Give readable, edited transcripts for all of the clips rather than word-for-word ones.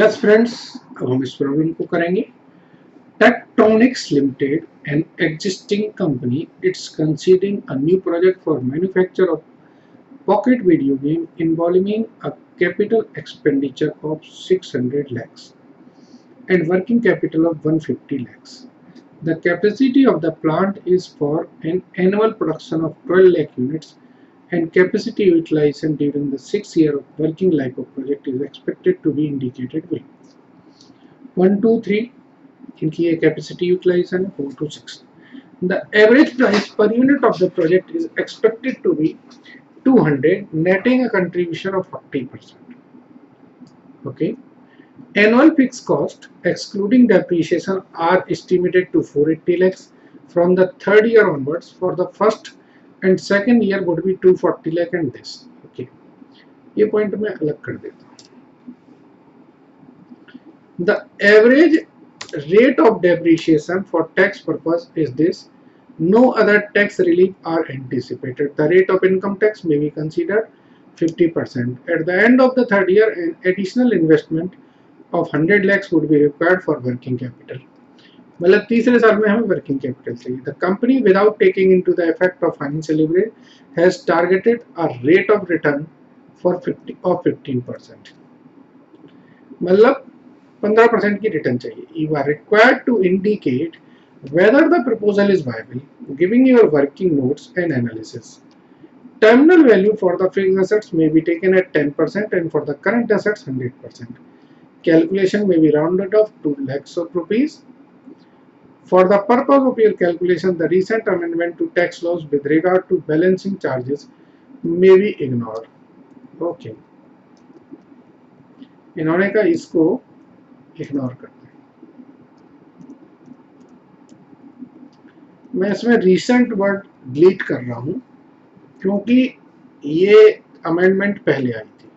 Yes friends, अब हम इस प्रॉब्लम को करेंगे। Tectonics limited, an existing company, it's considering a new project for manufacture of pocket video game involving a capital expenditure of 600 lakhs and working capital of 150 lakhs. The capacity of the plant is for an annual production of 12 lakh units, and capacity utilization during the 6 year of working life of project is expected to be indicated below. 1, 2, 3 इनकी ये capacity utilisation है 4 to 6. The average price per unit of the project is expected to be 200, netting a contribution of 40%. Okay. Annual fixed cost excluding depreciation are estimated to 480 lakhs from the third year onwards. For the first and second year would be 240 lakh and this. Okay. ये point मैं अलग कर देता हूँ. The average rate of depreciation for tax purpose is this. No other tax relief are anticipated. The rate of income tax may be considered 50%. At the end of the third year, an additional investment of 100 lakhs would be required for working capital. मतलब तीसरे साल में हमें working capital चाहिए. The company, without taking into the effect of financial leverage, has targeted a rate of return for 15%. मतलब 15% की return चाहिए. You are required to indicate whether the proposal is viable, giving your working notes and analysis. Terminal value for the fixed assets may be taken at 10% and for the current assets 100%. Calculation may be rounded off to lakhs of rupees. For the purpose of your calculation, the recent amendment to tax laws with regard to balancing charges may be ignored. Okay. इन्होंने कहा इसको ignore करते हैं. मैं इसमें recent word delete कर रहा हूं क्योंकि ये अमेंडमेंट पहले आई थी.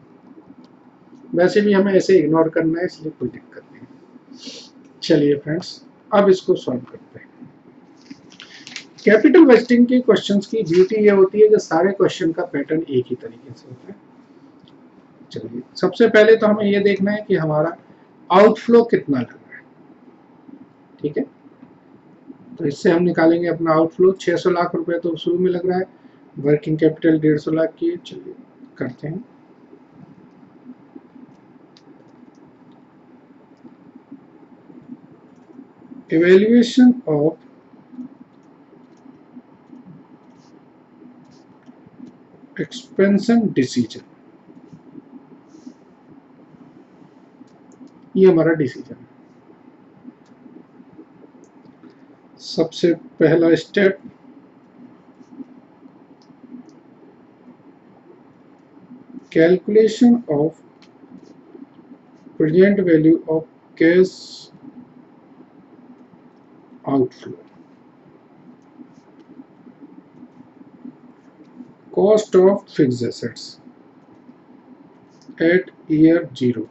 वैसे भी हमें ऐसे इग्नोर करना है, इसलिए कोई दिक्कत नहीं. चलिए फ्रेंड्स, अब इसको सॉल्व करते हैं. कैपिटल वेस्टिंग के क्वेश्चंस की ब्यूटी ये होती है कि सारे क्वेश्चन का पैटर्न एक ही तरीके से होता है. चलिए, सबसे पहले तो हमें ये देखना है कि हमारा आउटफ्लो कितना लग रहा है. ठीक है, तो इससे हम निकालेंगे अपना आउटफ्लो. 600 लाख रुपए तो शुरू में लग रहा है. वर्किंग कैपिटल 150 लाख की. चलिए करते हैं. इवैल्यूएशन ऑफ एक्सपेंशन डिसीजन, ये हमारा डिसीजन है. सबसे पहला step, calculation of present value of cash outflow, cost of fixed assets at year 0,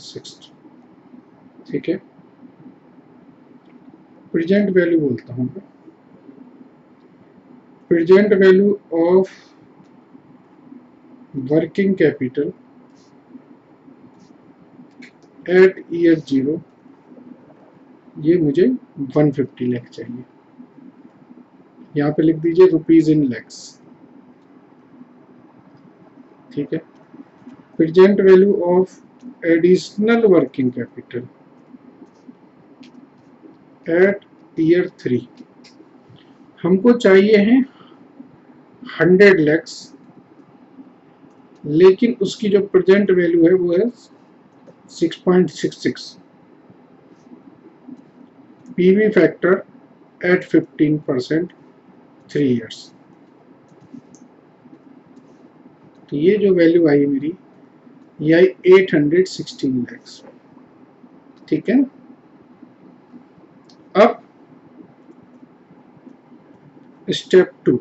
60. ठीक है, प्रेजेंट वैल्यू बोलता हूं मैं. Present value of working capital at year 0, ये मुझे 150 लाख चाहिए. यहां पे लिख दीजिए रुपीज इन लैक्स. ठीक है, present value of additional working capital at year 3, हमको चाहिए हैं 100 लैक्स, लेकिन उसकी जो प्रेजेंट वैल्यू है वो है 6.66. PV factor at 15%, 3 years. तो ये जो वैल्यू आई मेरी, ये आई 816 लैक्स. ठीक है. अब स्टेप 2.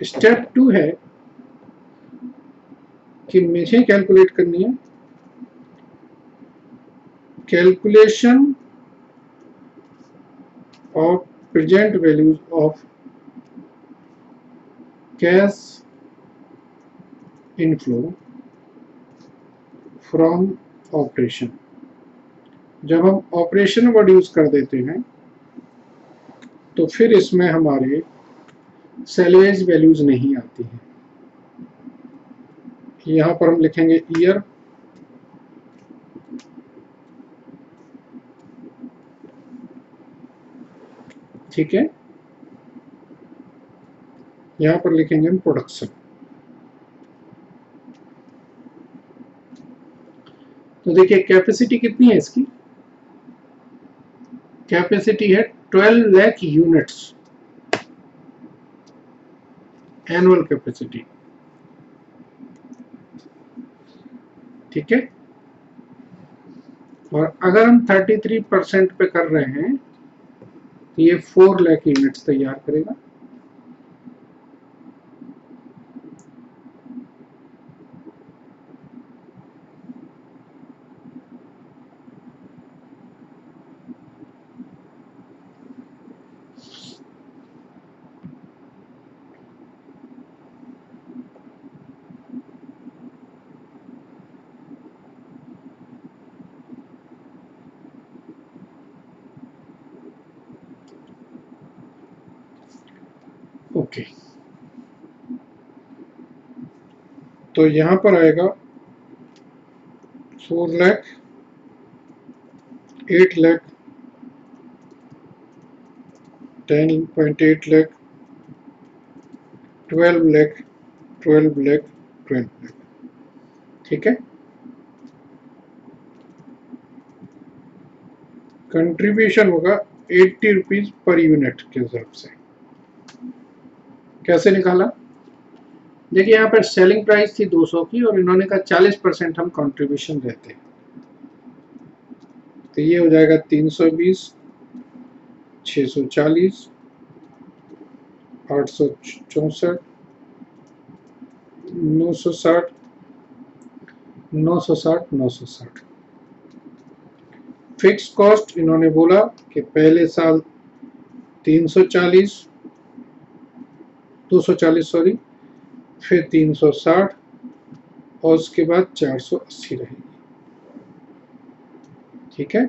स्टेप 2 है कि मुझे कैलकुलेट करनी है calculation of present values of cash inflow from operation. जब हम ऑपरेशन वर्ड यूज कर देते हैं तो फिर इसमें हमारे सैलवेज वैल्यूज नहीं आती हैं। यहां पर हम लिखेंगे ईयर, ठीक है। यहां पर लिखेंगे हम प्रोडक्शन। तो देखिए कैपेसिटी कितनी है इसकी, कैपेसिटी है 12 लाख यूनिट्स एनुअल कैपेसिटी, ठीक है। और अगर हम 33% पे कर रहे हैं तो ये 4 लाख यूनिट्स तैयार करेगा। ओके, तो यहां पर आएगा 4 लाख, 8 लाख, 10.8 लाख, 12 लाख, 12 लाख, 12 लाख, ठीक है। कंट्रीब्यूशन होगा 80 रुपीज पर यूनिट के हिसाब से। कैसे निकाला, देखिए यहाँ पर सेलिंग प्राइस थी 200 की और इन्होंने कहा 40% हम कंट्रीब्यूशन देते हैं, तो ये हो जाएगा 320, 640, 864, 960, 960, 960। फिक्स कॉस्ट इन्होंने बोला कि पहले साल 340, 240 सॉरी, फिर 360 और उसके बाद 480 रहेगी, ठीक है।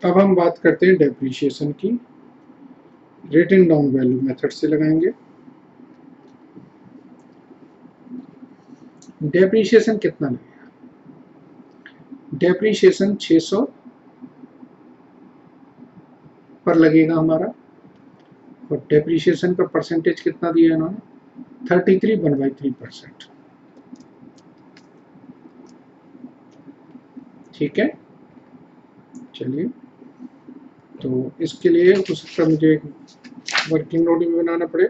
अब हम बात करते हैं डेप्रिसिएशन की। रिटन डाउन वैल्यू मेथड से लगाएंगे। डेप्रिसिएशन कितना लगेगा, डेप्रिसिएशन 600 पर लगेगा हमारा, और डेप्रिसिएशन का परसेंटेज कितना दिया इन्होंने, 33.13%, ठीक है। चलिए, तो इसके लिए हो सकता है मुझे एक वर्किंग नोट भी बनाना पड़े।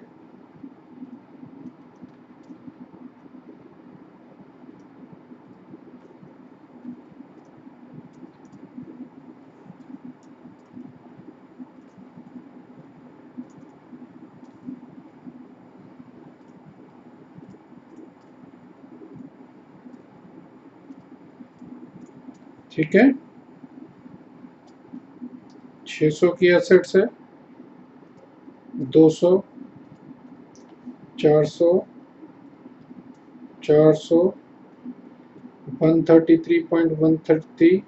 ठीक है, 600 की एसेट्स है, 200, 400, 400, 133.133,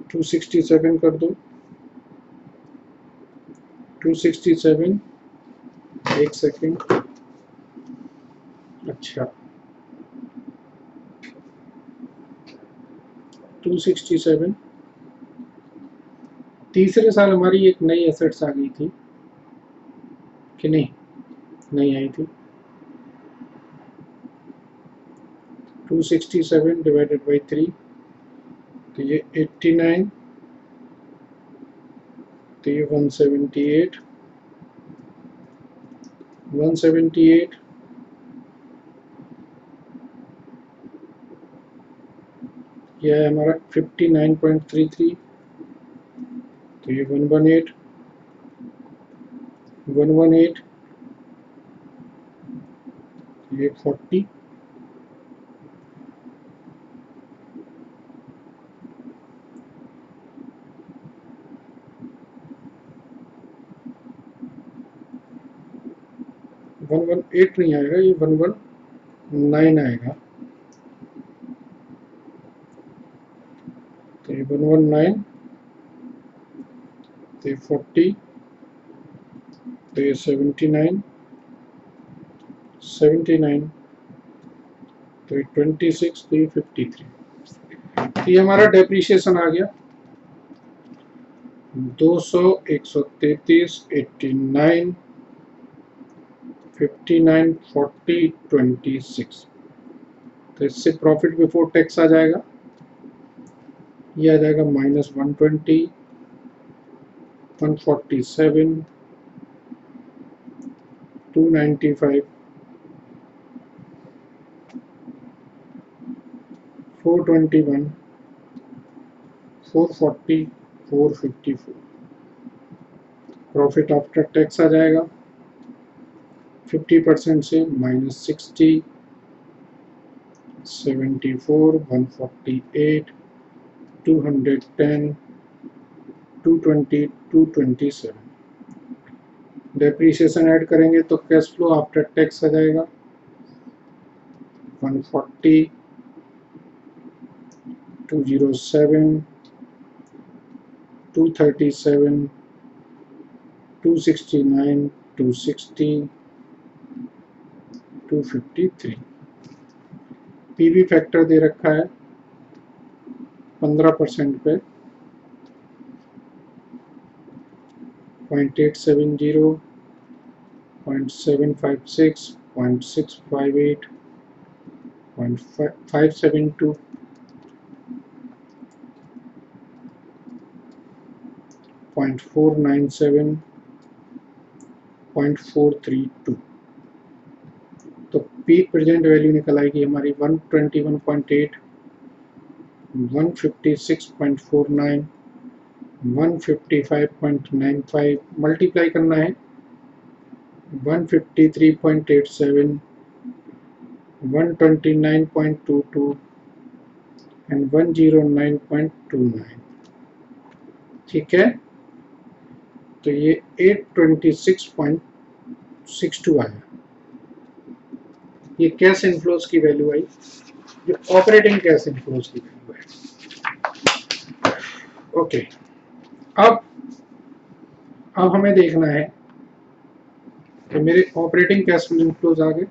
267 कर दो, 267, एक सेकेंड, अच्छा 267। तीसरे साल हमारी एक नई एसेट्स आ गई थी कि नहीं, नहीं आई थी। 267 डिवाइडेड बाई 3, तो ये 89, तो ये 178, 178, यह है हमारा 59.33, तो ये 118, 118, ये 40, वन वन एट नहीं आएगा, ये 11 9 आएगा, तो ये 119, तो ये 40, तो ये 79, 79, तो ये 26, तो ये 53। तो ये हमारा डेप्रीशिएशन आ गया 200, 133, 89, 59, 40, 26। तो इससे प्रॉफिट बिफोर टैक्स आ जाएगा, ये आ जाएगा -120, 147, 295, 421, 440, 454। प्रॉफिट आफ्टर टैक्स आ जाएगा 50% से -60, 74, 148, 210, 220, 227। डेप्रीशिएशन ऐड करेंगे तो कैश फ्लो आफ्टर टैक्स आ जाएगा 140, 207, 237, 269, 260, 253। पीवी फैक्टर दे रखा है 15% पे 0.870, 0.756, 0.658, 0.572, 0.497, 0.432। तो पी प्रेजेंट वैल्यू निकल आएगी हमारी 121.8, 156.49, 155.95, मल्टीप्लाई करना है 153.87, 129.22 एंड 109.29। ठीक है, तो ये 826.62 आया। ये कैश इनफ्लोज की वैल्यू आई, जो ऑपरेटिंग कैश इनफ्लोज की वैल्यू है। ओके, अब हमें देखना है कि मेरे ऑपरेटिंग कैश इनफ्लोज आ गए,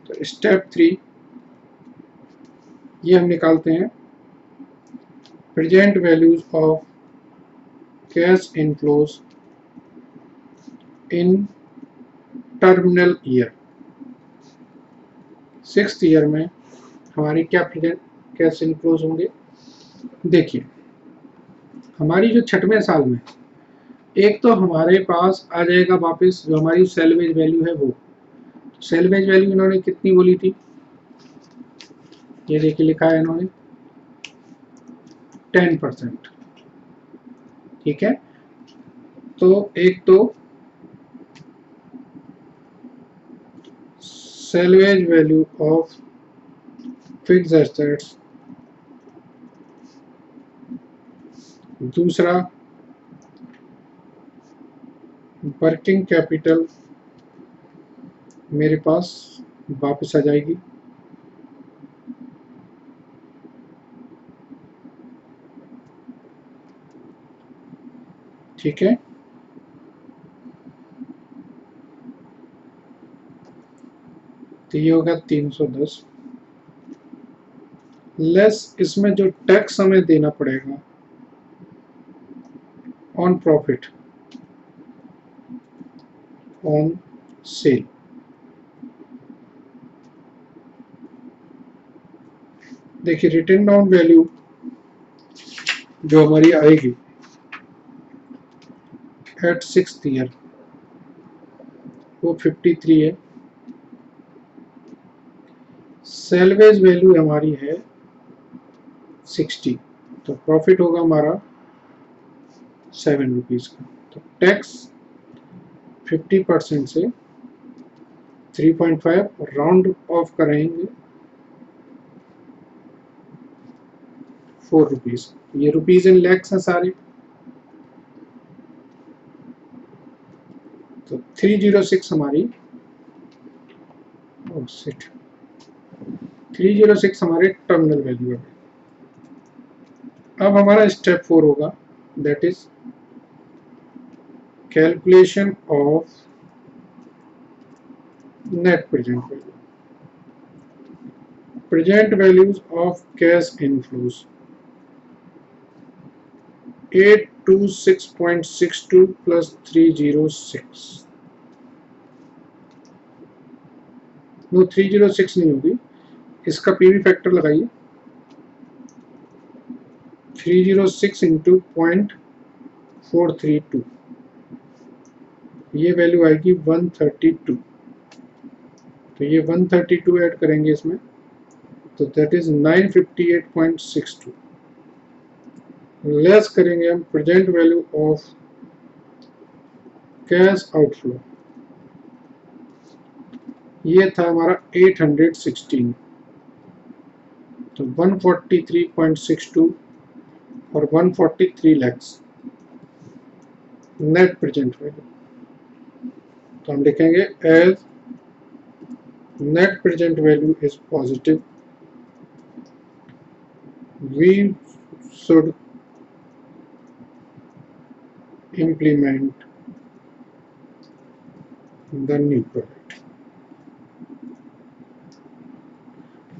तो स्टेप 3 ये हम निकालते हैं present values of cash inflows in terminal year. 6th year में हमारी क्या प्रेजेंट कैश इनफ्लोज होंगे। देखिए, हमारी जो 6वें साल में एक तो हमारे पास आ जाएगा वापस जो हमारी सेल्वेज वैल्यू है, वो सेल्वेज वैल्यू इन्होंने कितनी बोली थी, ये देखिए लिखा है इन्होंने 10%। ठीक है, तो एक तो salvage value of fixed assets, दूसरा वर्किंग कैपिटल मेरे पास वापस आ जाएगी, ठीक है, तो ये होगा 310 लेस इसमें जो टैक्स हमें देना पड़ेगा ऑन प्रॉफिट ऑन सेल। देखिए रिटर्न डाउन वैल्यू जो हमारी आएगी एट 6th ईयर वो 53 है, सेल्वेज वैल्यू हमारी है 60, तो प्रॉफिट होगा हमारा 7 रुपीज का। तो टैक्स 50% से 3.5 राउंड ऑफ करेंगे 4 रुपीज। ये रुपीज इन लैक्स हैं सारे, तो 306 हमारी 306 हमारे टर्मिनल वैल्यू है। अब हमारा स्टेप 4 होगा, that is calculation of net present value. Present values of cash inflows 826.62 plus 306, no 306 नहीं होगी, इसका पीवी फैक्टर लगाइए। 306 इंटू 0.432, ये वैल्यू आएगी 132। तो ये 132 ऐड करेंगे इसमें, तो दैट इज 958.62। लेस करेंगे हम present value of cash outflow, ये था हमारा 816, तो 143.62 और 143 लैक्स नेट प्रेजेंट वैल्यू। तो हम लिखेंगे as net present value is positive, we should implement the new product।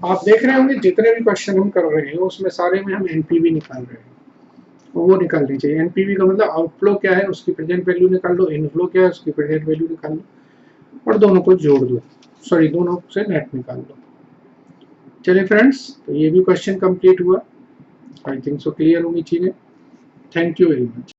आप देख रहे होंगे जितने भी क्वेश्चन हम कर रहे हैं उसमें सारे में हम एनपीवी निकाल रहे हैं, वो निकालनी चाहिए। एनपीवी का मतलब आउटफ्लो क्या है उसकी प्रेजेंट वैल्यू निकाल लो, इनफ्लो क्या है उसकी प्रेजेंट वैल्यू निकाल लो और दोनों को जोड़ दो, सॉरी दोनों से नेट निकाल लो। चलिए फ्रेंड्स, तो ये भी क्वेश्चन कंप्लीट हुआ। आई थिंक सो क्लियर होंगी चीजें। Thank you very much.